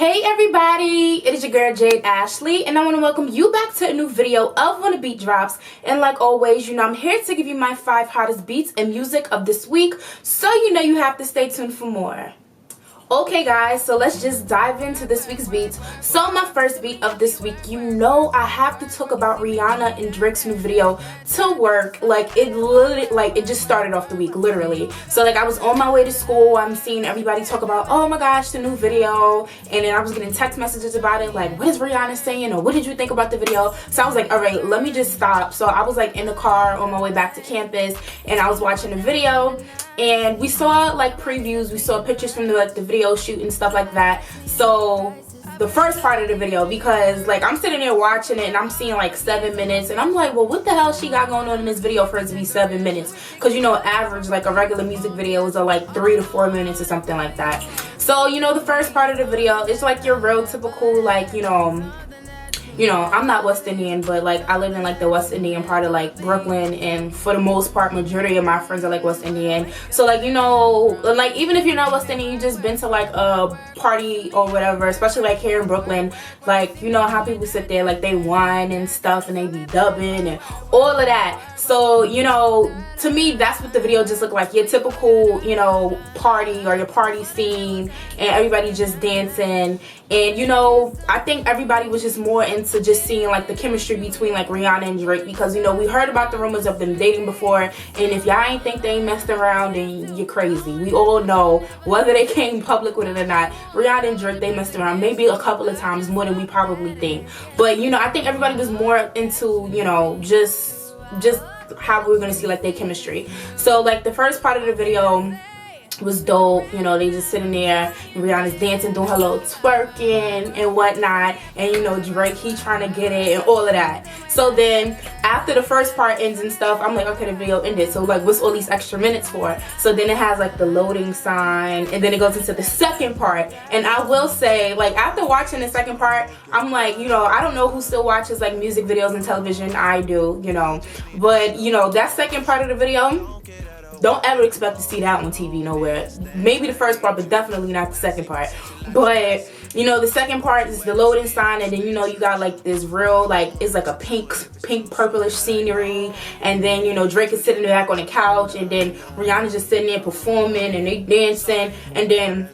Hey everybody, it is your girl Jade Ashley, and I want to welcome you back to a new video of When a Beat Drops. And like always, I'm here to give you my 5 hottest beats and music of this week, so you have to stay tuned for more. Okay guys, so let's just dive into this week's beats. So my first beat of this week, I have to talk about Rihanna and Drake's new video, To Work. It just started off the week, literally. So I was on my way to school, I'm seeing everybody talk about, oh my gosh, the new video, and then I was getting text messages about it, like, what is Rihanna saying, or what did you think about the video? So I was like, alright, let me just stop. So I was in the car on my way back to campus, and I was watching the video, and we saw previews, we saw pictures from the video shoot and stuff like that. So the first part of the video, because I'm sitting there watching it and I'm seeing 7 minutes, and I'm like, well, what the hell she got going on in this video for it to be 7 minutes? Because average a regular music video is 3 to 4 minutes or something like that. So the first part of the video, it's your real typical I'm not West Indian, but I live in the West Indian part of Brooklyn, and for the most part, majority of my friends are West Indian. So even if you're not West Indian, you just been to a party or whatever, especially here in Brooklyn, how people sit there they whine and stuff, and they be dubbing and all of that. So to me, that's what the video just looked like, your typical party or your party scene, and everybody just dancing. And I think everybody was just more into just seeing the chemistry between Rihanna and Drake, because we heard about the rumors of them dating before, and if y'all ain't think they messed around, then you're crazy. We all know, whether they came public with it or not, Rihanna and Drake, they messed around maybe a couple of times more than we probably think. But I think everybody was more into just how we were gonna see their chemistry. So the first part of the video was dope. They just sitting there, and Rihanna's dancing, doing her little twerking and whatnot, and Drake, he trying to get it and all of that. So then after the first part ends and stuff, I'm like, okay, the video ended, so what's all these extra minutes for? So then it has the loading sign, and then it goes into the second part. And I will say, after watching the second part, I'm I don't know who still watches music videos and television. I do, but that second part of the video, don't ever expect to see that on TV nowhere. Maybe the first part, but definitely not the second part. But the second part is the loading sign, and then you got this real it's a pink purplish scenery, and then Drake is sitting back on the couch, and then Rihanna's just sitting there performing, and they dancing, and then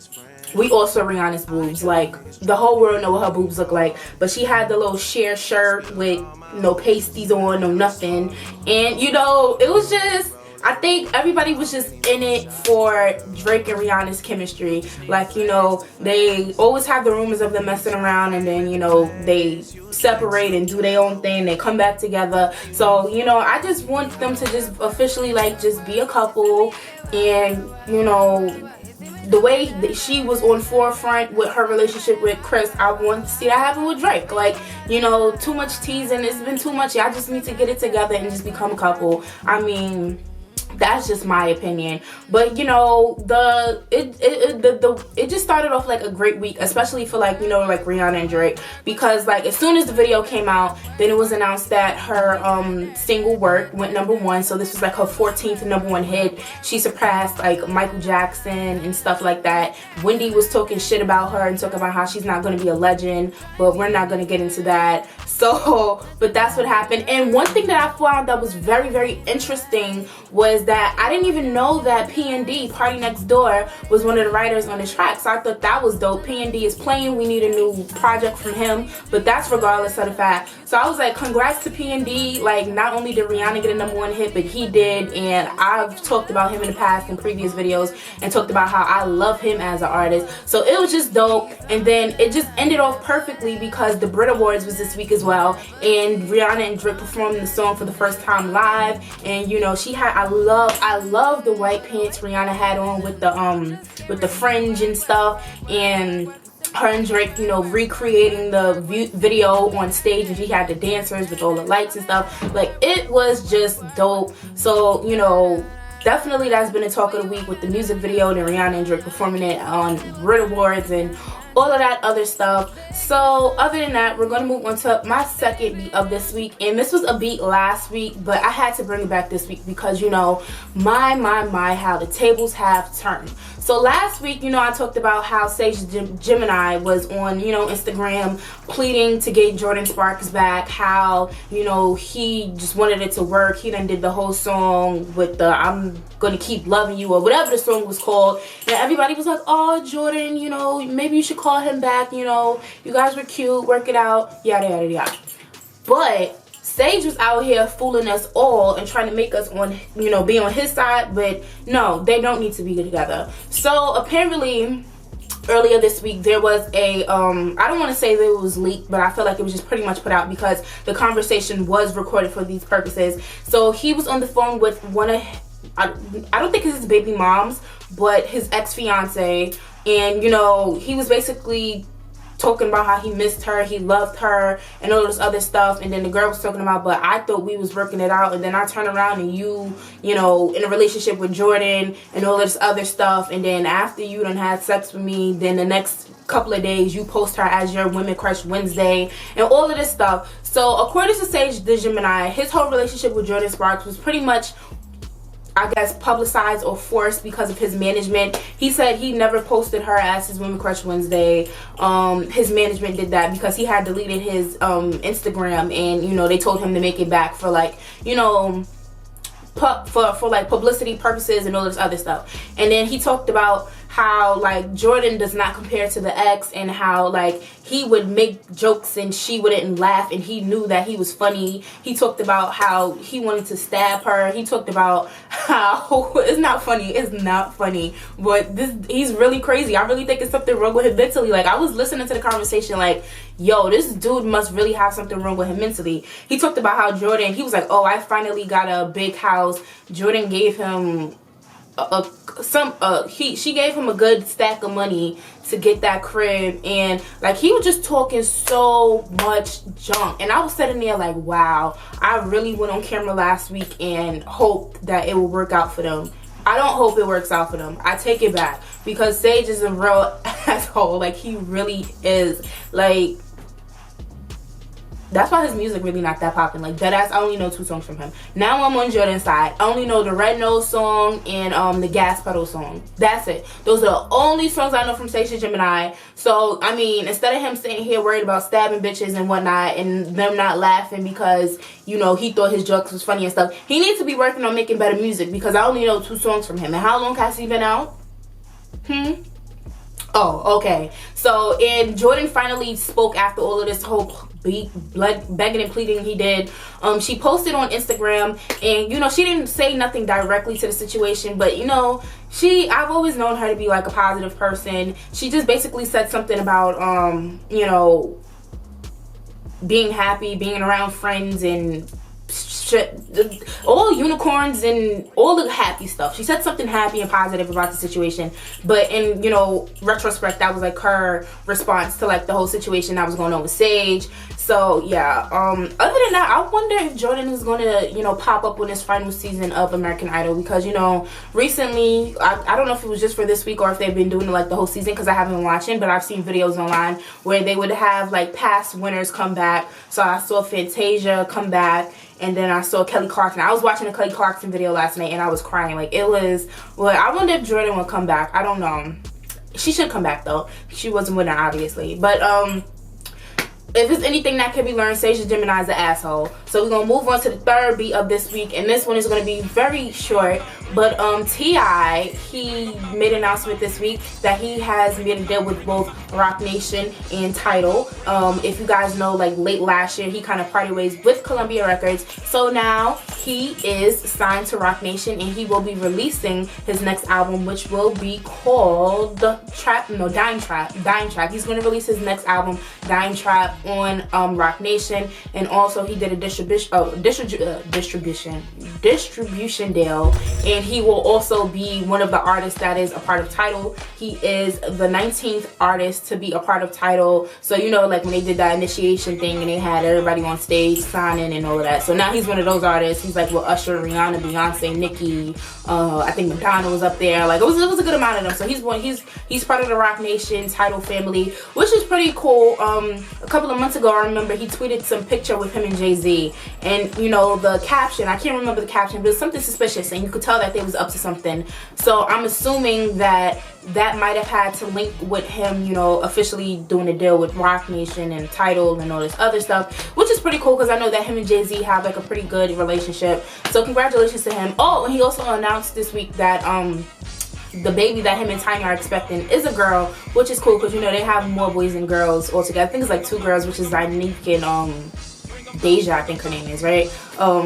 we all saw Rihanna's boobs. The whole world know what her boobs look like, but she had the little sheer shirt with no pasties on, no nothing, and it was just, I think everybody was just in it for Drake and Rihanna's chemistry. They always have the rumors of them messing around, and then, they separate and do their own thing. They come back together. So, I just want them to just officially, just be a couple. And, the way that she was on forefront with her relationship with Chris, I want to see that happen with Drake. Too much teasing. It's been too much. Y'all just need to get it together and just become a couple. I mean, that's just my opinion. But it just started off a great week, especially for Rihanna and Drake, because as soon as the video came out, then it was announced that her single Work went #1. So this was her 14th #1 hit. She surpassed Michael Jackson and stuff like that. Wendy was talking shit about her and talking about how she's not going to be a legend, but we're not going to get into that. So, but that's what happened. And one thing that I found that was very, very interesting was that I didn't even know that P&D, Party Next Door, was one of the writers on the track. So I thought that was dope. P&D is playing. We need a new project from him, but that's regardless of the fact. So I was like, congrats to P&D. Not only did Rihanna get a #1 hit, but he did. And I've talked about him in the past in previous videos and talked about how I love him as an artist. So it was just dope. And then it just ended off perfectly because the Brit Awards was this week as well. And Rihanna and Drake performed the song for the first time live. And she had, I love the white pants Rihanna had on with the fringe and stuff, and her and Drake, recreating the video on stage, and she had the dancers with all the lights and stuff. It was just dope. So definitely that's been a talk of the week with the music video, and Rihanna and Drake performing it on Brit Awards and all of that other stuff. So other than that, we're going to move on to my second beat of this week, and this was a beat last week, but I had to bring it back this week because, you know, my how the tables have turned. So last week, you know, I talked about how Sage Gemini was on, you know, Instagram pleading to get Jordin Sparks back, how, you know, he just wanted it to work. He done did the whole song with the I'm gonna keep loving you or whatever the song was called, and everybody was like, oh, Jordin, you know, maybe you should call him back, you know, you guys were cute, work it out, yada yada yada. But Sage was out here fooling us all and trying to make us on, you know, be on his side, but no, they don't need to be together. So apparently earlier this week there was a I don't want to say that it was leaked, but I feel like it was just pretty much put out because the conversation was recorded for these purposes. So he was on the phone with one of, I don't think it's his baby moms, but his ex-fiance, and, you know, he was basically talking about how he missed her, he loved her, and all this other stuff. And then the girl was talking about, but I thought we was working it out, and then I turn around and you know, in a relationship with Jordin and all this other stuff, and then after you done had sex with me, then the next couple of days you post her as your Women Crush Wednesday and all of this stuff. So according to Sage the Gemini, his whole relationship with Jordin Sparks was pretty much, I guess, publicized or forced because of his management. He said he never posted her as his Women Crush Wednesday. His management did that because he had deleted his Instagram, and, you know, they told him to make it back for, like, you know, for like publicity purposes and all this other stuff. And then he talked about how, like, Jordin does not compare to the ex, and how, like, he would make jokes and she wouldn't laugh, and he knew that he was funny. He talked about how he wanted to stab her. He talked about how it's not funny, but he's really crazy. I really think it's something wrong with him mentally. Like, I was listening to the conversation like, yo, this dude must really have something wrong with him mentally. He talked about how Jordin, he was like, oh, I finally got a big house. Jordin gave him she gave him a good stack of money to get that crib, and, like, he was just talking so much junk, and I was sitting there like, wow, I really went on camera last week and hoped that it would work out for them. I don't hope it works out for them. I take it back, because Sage is a real asshole. Like, he really is. Like, that's why his music really not that popping. Like, deadass, I only know 2 songs from him. Now I'm on Jordin's side. I only know the Red Nose song and the Gas Pedal song. That's it. Those are the only songs I know from Sage Gemini. So, I mean, instead of him sitting here worried about stabbing bitches and whatnot, and them not laughing because, you know, he thought his jokes was funny and stuff, he needs to be working on making better music, because I only know 2 songs from him. And how long has he been out? Oh, okay. So, and Jordin finally spoke after all of this whole begging and pleading he did. She posted on Instagram, and, you know, she didn't say nothing directly to the situation, but, you know, I've always known her to be, like, a positive person. She just basically said something about, you know, being happy, being around friends, and all unicorns and all the happy stuff. She said something happy and positive about the situation, but in, you know, retrospect, that was like her response to, like, the whole situation that was going on with Sage. So yeah, other than that, I wonder if Jordin is going to, you know, pop up on this final season of American Idol, because, you know, recently, I don't know if it was just for this week or if they've been doing it, like, the whole season, because I haven't been watching, but I've seen videos online where they would have, like, past winners come back. So I saw Fantasia come back, and then I saw Kelly Clarkson. I was watching a Kelly Clarkson video last night, and I was crying. Like, it was, well, I wonder if Jordin will come back. I don't know. She should come back, though. She wasn't winning, obviously. But, if there's anything that can be learned, Sage Gemini is an asshole. So we're going to move on to the third beat of this week. And this one is going to be very short. But T.I., he made an announcement this week that he has made a deal with both Roc Nation and Tidal. If you guys know, like, late last year, he kind of parted ways with Columbia Records. So now he is signed to Roc Nation, and he will be releasing his next album, which will be called Dime Trap. He's going to release his next album, Dime Trap, on Roc Nation. And also he did a distribution distribution deal, and he will also be one of the artists that is a part of Tidal. He is the 19th artist to be a part of Tidal. So you know, like when they did that initiation thing and they had everybody on stage signing and all of that. So now he's one of those artists. He's like with Usher, Rihanna, Beyonce, Nicki. I think Madonna was up there. Like it was a good amount of them. So he's part of the Roc Nation Tidal family, which is pretty cool. A couple of months ago, I remember he tweeted some picture with him and Jay-Z, and you know the caption, I can't remember the caption, but it was something suspicious, and you could tell that they was up to something. So I'm assuming that might have had to link with him, you know, officially doing a deal with Roc Nation and Tidal and all this other stuff, which is pretty cool because I know that him and Jay-Z have like a pretty good relationship. So congratulations to him. Oh, and he also announced this week that the baby that him and Tiny are expecting is a girl, which is cool because you know they have more boys and girls all together. I think it's like 2 girls, which is Zanique and Deja, I think her name is, right?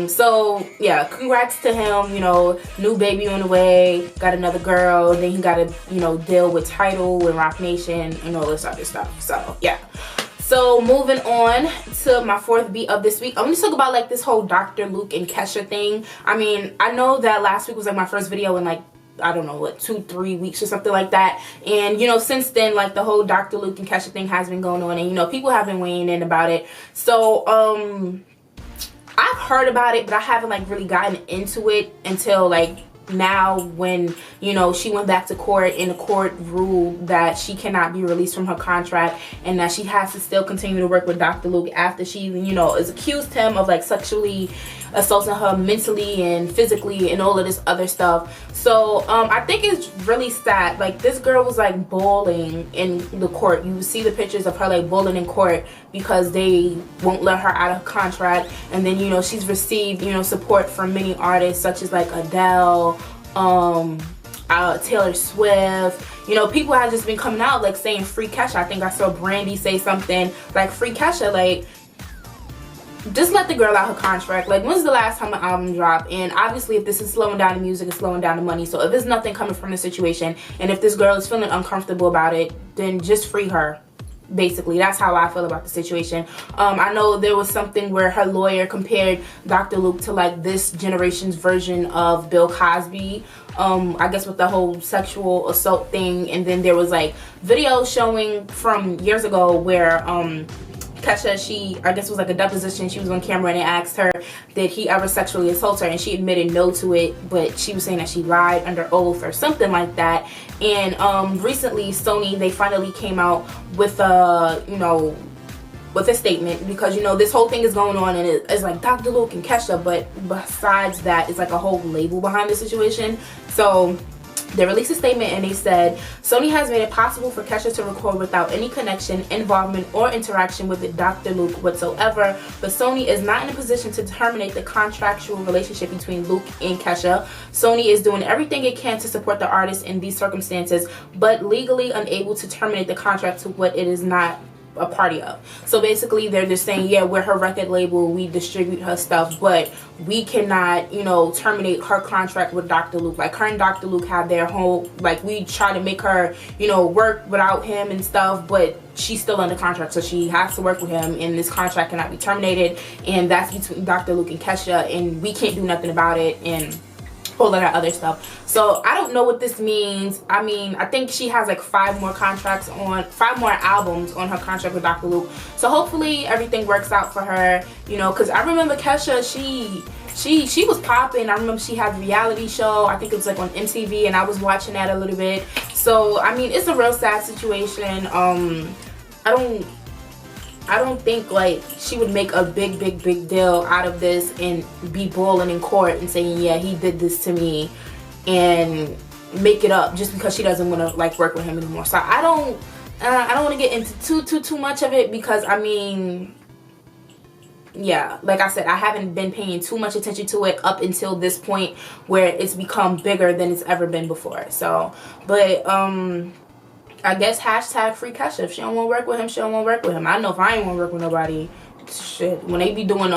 So yeah, congrats to him. You know, new baby on the way, got another girl, then he got to, you know, deal with Tidal and Roc Nation and all this other stuff. So yeah. So moving on to my 4th beat of this week, I'm gonna talk about like this whole Dr. Luke and Kesha thing. I mean, I know that last week was like my first video in like, I don't know, what, 2-3 weeks or something like that. And you know, since then, like the whole Dr. Luke and Kesha thing has been going on, and you know, people have been weighing in about it. So I've heard about it, but I haven't like really gotten into it until like now, when you know she went back to court and the court ruled that she cannot be released from her contract and that she has to still continue to work with Dr. Luke after she, you know, is accused him of like sexually assaulting her mentally and physically and all of this other stuff. So I think it's really sad. Like this girl was like bawling in the court. You see the pictures of her like bawling in court because they won't let her out of contract. And then, you know, she's received, you know, support from many artists such as like Adele, Taylor Swift. You know, people have just been coming out like saying free Kesha. I think I saw Brandy say something like free Kesha, like just let the girl out her contract. Like, when's the last time an album dropped? And obviously if this is slowing down the music, it's slowing down the money. So if there's nothing coming from the situation, and if this girl is feeling uncomfortable about it, then just free her. Basically, that's how I feel about the situation. I know there was something where her lawyer compared Dr. Luke to like this generation's version of Bill Cosby, I guess with the whole sexual assault thing. And then there was like videos showing from years ago where Kesha, she, I guess it was like a deposition, she was on camera and they asked her, did he ever sexually assault her? And she admitted no to it, but she was saying that she lied under oath or something like that. And recently Sony, they finally came out with a, you know, with a statement, because you know this whole thing is going on and it's like Dr. Luke and Kesha, but besides that, it's like a whole label behind the situation. So they released a statement and they said, Sony has made it possible for Kesha to record without any connection, involvement, or interaction with Dr. Luke whatsoever, but Sony is not in a position to terminate the contractual relationship between Luke and Kesha. Sony is doing everything it can to support the artist in these circumstances, but legally unable to terminate the contract to what it is not a party of. So basically they're just saying, yeah, we're her record label, we distribute her stuff, but we cannot, you know, terminate her contract with Dr. Luke. Like her and Dr. Luke have their whole, like, we try to make her, you know, work without him and stuff, but she's still under contract, so she has to work with him and this contract cannot be terminated, and that's between Dr. Luke and Kesha, and we can't do nothing about it, and all of that other stuff. So I don't know what this means. I mean, I think she has like 5 more albums on her contract with Dr. Luke. So hopefully everything works out for her, you know, because I remember Kesha, she was popping. I remember she had a reality show, I think it was like on MTV, and I was watching that a little bit. So I mean, it's a real sad situation. I don't think like she would make a big deal out of this and be bawling in court and saying, yeah, he did this to me, and make it up just because she doesn't want to like work with him anymore. So I don't want to get into too much of it, because I mean, yeah, like I said, I haven't been paying too much attention to it up until this point where it's become bigger than it's ever been before. So, but I guess hashtag free Kesha. If she don't want to work with him, she don't want to work with him. I know if I ain't want to work with nobody, shit, when they be doing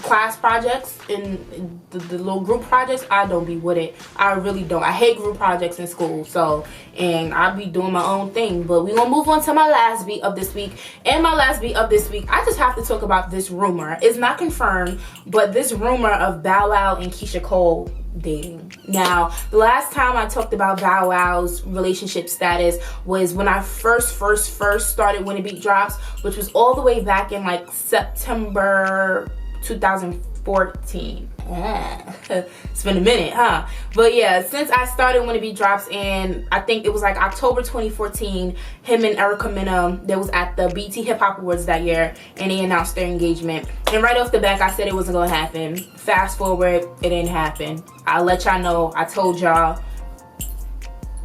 class projects and the little group projects, I don't be with it. I really don't. I hate group projects in school. So, and I be doing my own thing. But we gonna move on to my last beat of this week. And my last beat of this week, I just have to talk about this rumor. It's not confirmed, but this rumor of Bow Wow and Keyshia Cole dating. Now, the last time I talked about Bow Wow's relationship status was when I first started When the Beat Drops, which was all the way back in like September 2014. It's been a minute, huh? But yeah, since I started When the Beat Drops, and I think it was like October 2014, him and Erica Mena, they was at the BET Hip Hop Awards that year, and they announced their engagement. And right off the back, I said it wasn't gonna happen. Fast forward, it didn't happen. I'll let y'all know. I told y'all.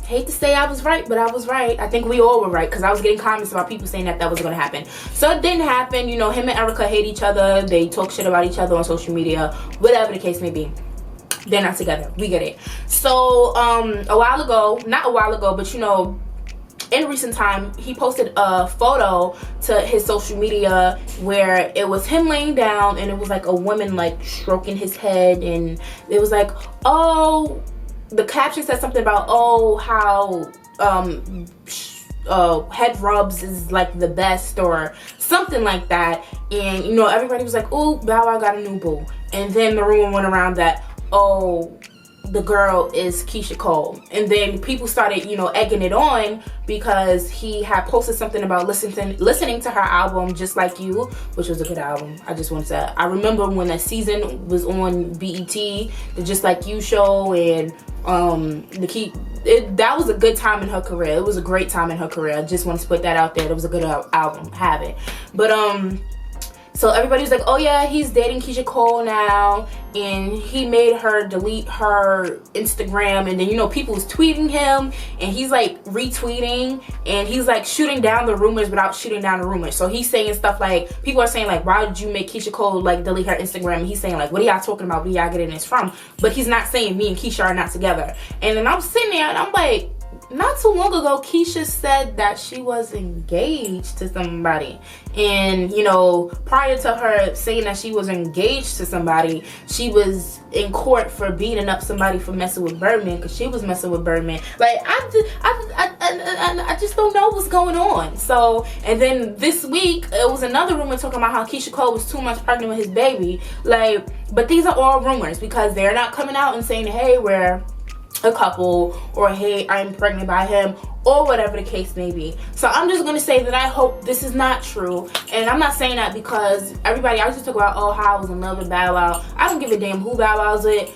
Hate to say I was right, but I was right. I think we all were right, because I was getting comments about people saying that was going to happen. So it didn't happen. You know, him and Erica hate each other. They talk shit about each other on social media, whatever the case may be. They're not together. We get it. So a while ago, not a while ago, but you know, in recent time, he posted a photo to his social media where it was him laying down, and it was like a woman like stroking his head, and it was like, oh, the caption said something about, oh, how head rubs is like the best, or something like that. And you know, everybody was like, oh, Bow Wow got a new boo. And then the rumor went around that, oh, the girl is Keyshia Cole. And then people started, you know, egging it on because he had posted something about listening to her album Just Like You, which was a good album. I just want to say, I remember when that season was on BET, the Just Like You show, and that was a good time in her career. It was a great time in her career. I just want to put that out there. It was a good album. Have it. But so everybody was like, oh yeah, he's dating Keyshia Cole now, and he made her delete her Instagram. And then, you know, people was tweeting him, and he's like retweeting, and he's like shooting down the rumors without shooting down the rumors. So he's saying stuff like, people are saying like, why did you make Keyshia Cole like delete her Instagram? And he's saying like, what are y'all talking about? Where y'all getting this from? But he's not saying me and Keyshia are not together. And then I'm sitting there and I'm like, not too long ago, Keyshia said that she was engaged to somebody. And, you know, prior to her saying that she was engaged to somebody, she was in court for beating up somebody for messing with Birdman, because she was messing with Birdman. Like, I just don't know what's going on. So, and then this week, it was another rumor talking about how Keyshia Cole was 2 months pregnant with his baby. Like, but these are all rumors, because they're not coming out and saying, hey, we're a couple, or hey, I'm pregnant by him, or whatever the case may be. So I'm just gonna say that I hope this is not true. And I'm not saying that because everybody, I used to talk about, oh, how I was in love with Bow Wow. I don't give a damn who Bow Wow's with,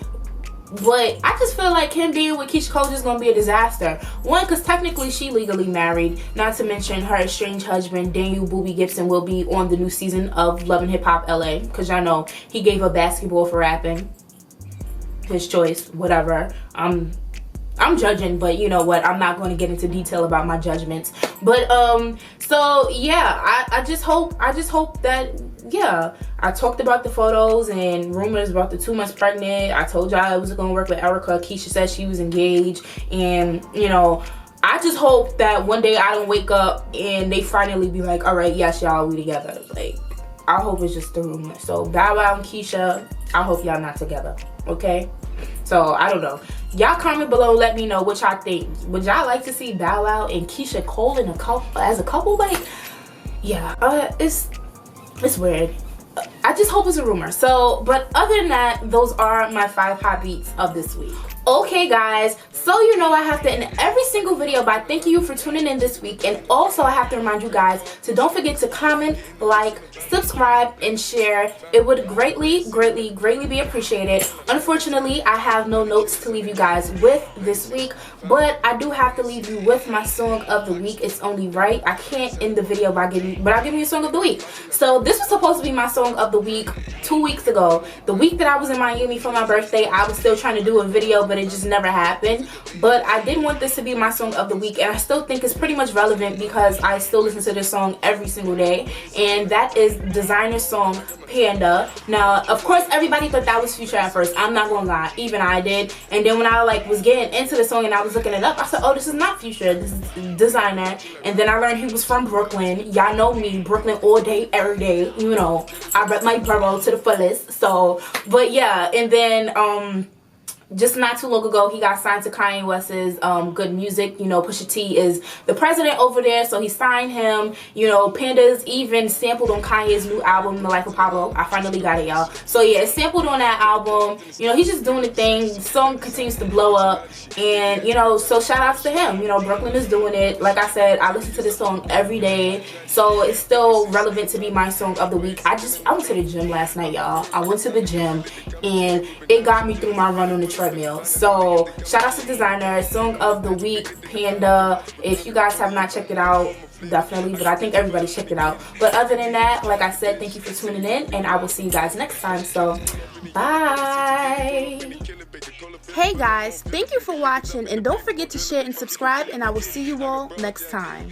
but I just feel like him being with Keyshia Cole is gonna be a disaster. One, because technically she legally married, not to mention her estranged husband Daniel Boobie Gibson will be on the new season of Love and Hip Hop LA, because y'all know he gave up basketball for rapping. His choice, whatever. I'm judging, but you know what, I'm not going to get into detail about my judgments. But so yeah, I just hope that, yeah, I talked about the photos and rumors about the 2 months pregnant. I told y'all I was going to work with Erica. Keyshia said she was engaged, and you know, I just hope that one day I don't wake up and they finally be like, all right, yes, y'all, we together. Like, I hope it's just a rumor. So Bow Wow and Keyshia, I hope y'all not together, okay? So I don't know. Y'all comment below, let me know what y'all think. Would y'all like to see Bow Wow and Keyshia Cole in as a couple? Like, yeah, it's weird. I just hope it's a rumor. So, but other than that, those are my 5 hot beats of this week. Okay guys, so you know I have to end every single video by thanking you for tuning in this week, and also I have to remind you guys to don't forget to comment, like, subscribe, and share. It would greatly be appreciated. Unfortunately, I have no notes to leave you guys with this week, but I do have to leave you with my song of the week. It's only right. I can't end the video by I'll give you a song of the week. So this was supposed to be my song of the week 2 weeks ago. The week that I was in Miami for my birthday, I was still trying to do a video, but but it just never happened. But I did want this to be my song of the week, and I still think it's pretty much relevant because I still listen to this song every single day, and that is Designer's song Panda. Now, of course, everybody thought that was Future at first. I'm not gonna lie, even I did. And then when I like was getting into the song and I was looking it up, I said, oh, this is not Future, this is Designer. And then I learned he was from Brooklyn. Y'all know me, Brooklyn all day, every day. You know, I rep my borough to the fullest. So, but yeah, and then just not too long ago, he got signed to Kanye West's Good Music. You know, Pusha T is the president over there, so he signed him. You know, Panda's even sampled on Kanye's new album, The Life of Pablo. I finally got it, y'all. So yeah, it's sampled on that album. You know, he's just doing the thing. The song continues to blow up, and you know, so shout outs to him. You know, Brooklyn is doing it. Like I said, I listen to this song every day, so it's still relevant to be my song of the week. I went to the gym last night, y'all. I went to the gym, and it got me through my run on the treadmill. So shout out to Designer, song of the week, Panda. If you guys have not checked it out, definitely, but I think everybody checked it out. But other than that, like I said, thank you for tuning in, and I will see you guys next time. So bye. Hey guys, thank you for watching, and don't forget to share and subscribe, and I will see you all next time.